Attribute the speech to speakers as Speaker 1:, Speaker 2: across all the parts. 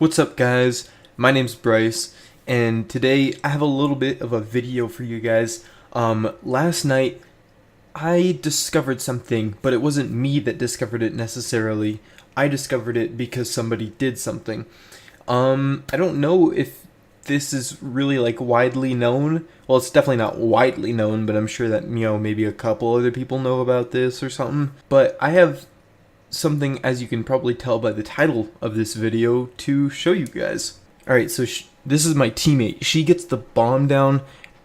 Speaker 1: What's up, guys? My name's Bryce, and today I have a little bit of a video for you guys. Last night I discovered something, but it wasn't me that discovered it necessarily. I discovered it because somebody did something. I don't know if this is really like widely known. Well, it's definitely not widely known, but I'm sure that, maybe a couple other people know about this or something. But I have something, as you can probably tell by the title of this video, to show you guys. Alright, so this is my teammate. She gets the bomb down,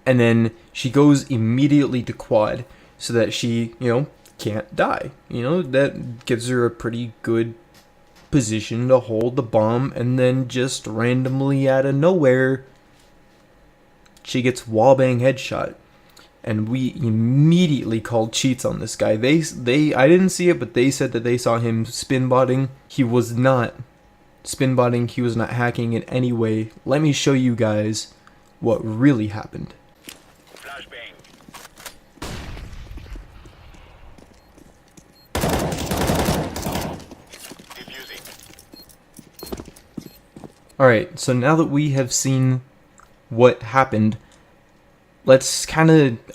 Speaker 1: and then she goes immediately to quad, so that she, can't die. That gives her a pretty good position to hold the bomb, and then just randomly out of nowhere, she gets wallbang headshot. And we immediately called cheats on this guy. I didn't see it, but they said that they saw him spin botting. He was not spin botting. He was not hacking in any way. Let me show you guys what really happened. Alright, so now that we have seen what happened, I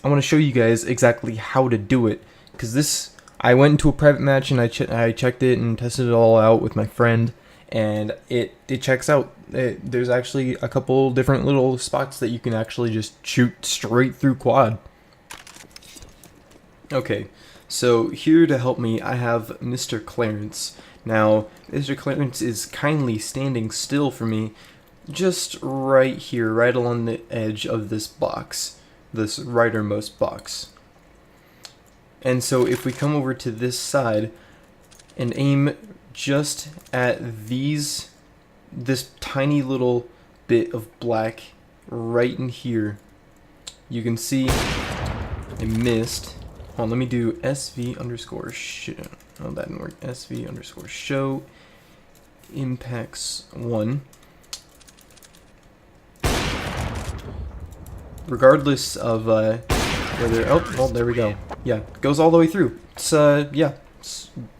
Speaker 1: want to show you guys exactly how to do it, because I went into a private match and I checked it and tested it all out with my friend, and it checks out. There's actually a couple different little spots that you can actually just shoot straight through quad. Okay, so here to help me I have Mr. Clarence. Now, Mr. Clarence is kindly standing still for me, just right here, right along the edge of this box. This rightermost box. And so if we come over to this side and aim just at this tiny little bit of black right in here, you can see I missed. Hold on, let me do SV underscore show. Oh, that didn't work. SV underscore show impacts 1. Regardless of whether, oh, well, there we go. Yeah, goes all the way through. It's yeah.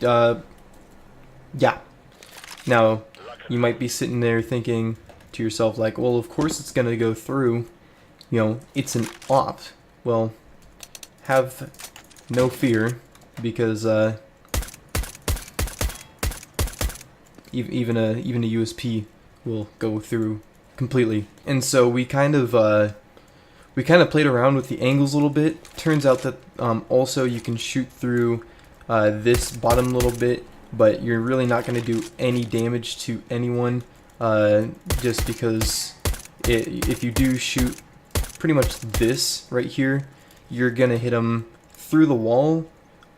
Speaker 1: Yeah. Now, you might be sitting there thinking to yourself like, well, of course it's gonna go through. It's an op. Well, have no fear, because even a USP will go through completely. And so we kind of played around with the angles a little bit. Turns out that also you can shoot through this bottom little bit, but you're really not going to do any damage to anyone, just because if you do shoot pretty much this right here, you're going to hit them through the wall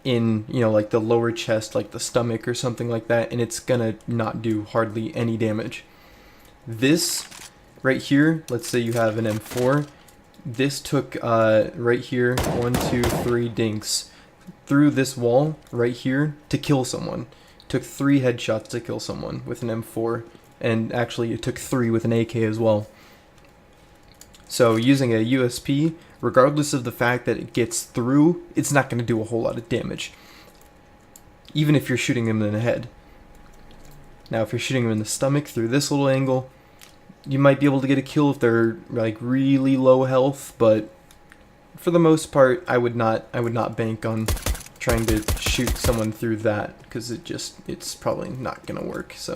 Speaker 1: in, like the lower chest, like the stomach or something like that, and it's going to not do hardly any damage. This right here, let's say you have an M4, this took right here 1, 2, 3 dinks through this wall right here to kill someone. Took 3 headshots to kill someone with an M4, and actually it took 3 with an AK as well. So using a USP, regardless of the fact that it gets through, it's not going to do a whole lot of damage, even if you're shooting them in the head. Now if you're shooting them in the stomach through this little angle, you might be able to get a kill if they're like really low health, but for the most part, I would not bank on trying to shoot someone through that, because it's probably not gonna work. So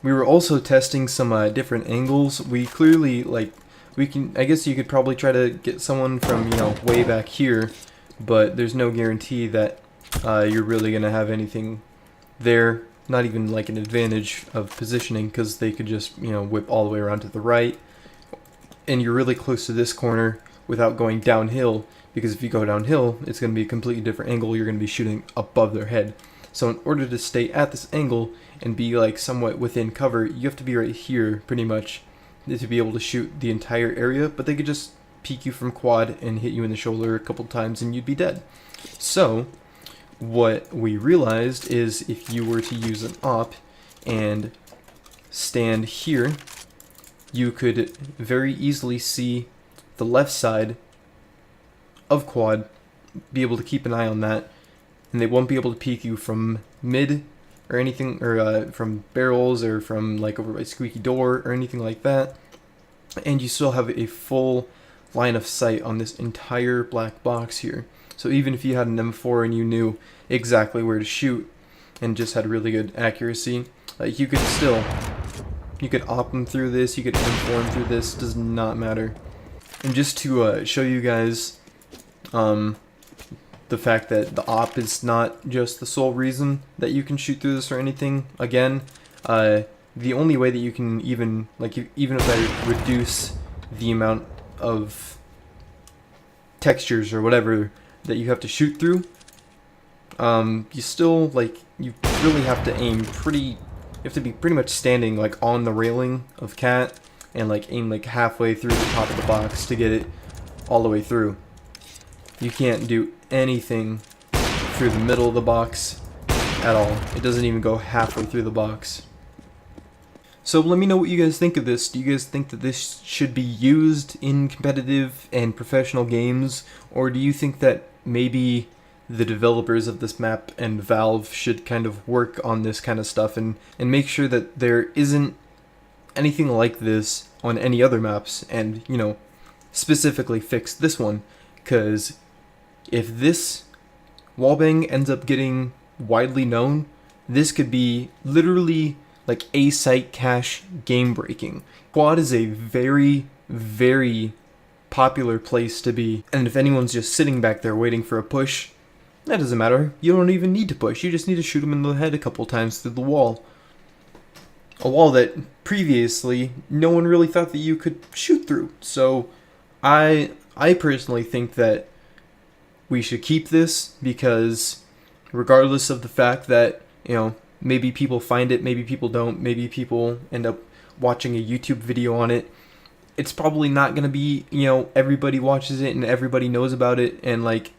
Speaker 1: we were also testing some different angles. We clearly I guess you could probably try to get someone from way back here, but there's no guarantee that you're really gonna have anything there. Not even like an advantage of positioning, because they could just whip all the way around to the right, and you're really close to this corner without going downhill, because if you go downhill it's going to be a completely different angle. You're going to be shooting above their head. So in order to stay at this angle and be like somewhat within cover, you have to be right here pretty much to be able to shoot the entire area, but they could just peek you from quad and hit you in the shoulder a couple times and you'd be dead. So what we realized is if you were to use an op and stand here, you could very easily see the left side of quad, be able to keep an eye on that, and they won't be able to peek you from mid or anything, or from barrels, or from like over by squeaky door or anything like that. And you still have a full line of sight on this entire black box here. So even if you had an M4 and you knew exactly where to shoot and just had really good accuracy, like you could op them through this, you could M4 them through this, does not matter. And just to show you guys the fact that the op is not just the sole reason that you can shoot through this or anything, again, the only way that you can even, like, even if I reduce the amount of textures or whatever that you have to shoot through, you still, like, you really have to aim you have to be pretty much standing, like, on the railing of Cat and, like, aim, like, halfway through the top of the box to get it all the way through. You can't do anything through the middle of the box at all. It doesn't even go halfway through the box. So let me know what you guys think of this. Do you guys think that this should be used in competitive and professional games? Or do you think that maybe the developers of this map and Valve should kind of work on this kind of stuff and make sure that there isn't anything like this on any other maps, and, you know, specifically fix this one? Because if this Wallbang ends up getting widely known, this could be literally like a site cache game breaking. Quad is a very, very popular place to be, and if anyone's just sitting back there waiting for a push, that doesn't matter. You don't even need to push, you just need to shoot them in the head a couple times through the wall. A wall that previously no one really thought that you could shoot through. So I personally think that we should keep this, because regardless of the fact that, you know, maybe people find it, maybe people don't, maybe people end up watching a YouTube video on it, it's probably not going to be, you know, everybody watches it and everybody knows about it, and, like,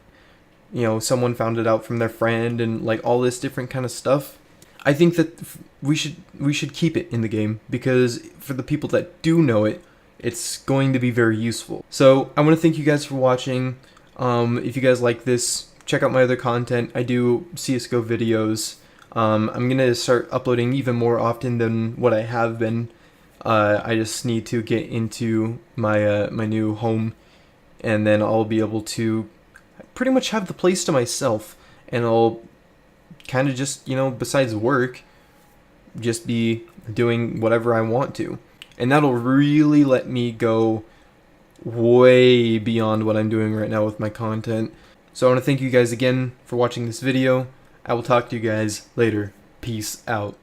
Speaker 1: you know, someone found it out from their friend and, like, all this different kind of stuff. I think that we should keep it in the game, because for the people that do know it, it's going to be very useful. So I want to thank you guys for watching. If you guys like this, check out my other content. I do CSGO videos. I'm going to start uploading even more often than what I have been. I just need to get into my my new home, and then I'll be able to pretty much have the place to myself, and I'll kind of just, you know, besides work, just be doing whatever I want to. And that'll really let me go way beyond what I'm doing right now with my content. So I want to thank you guys again for watching this video. I will talk to you guys later. Peace out.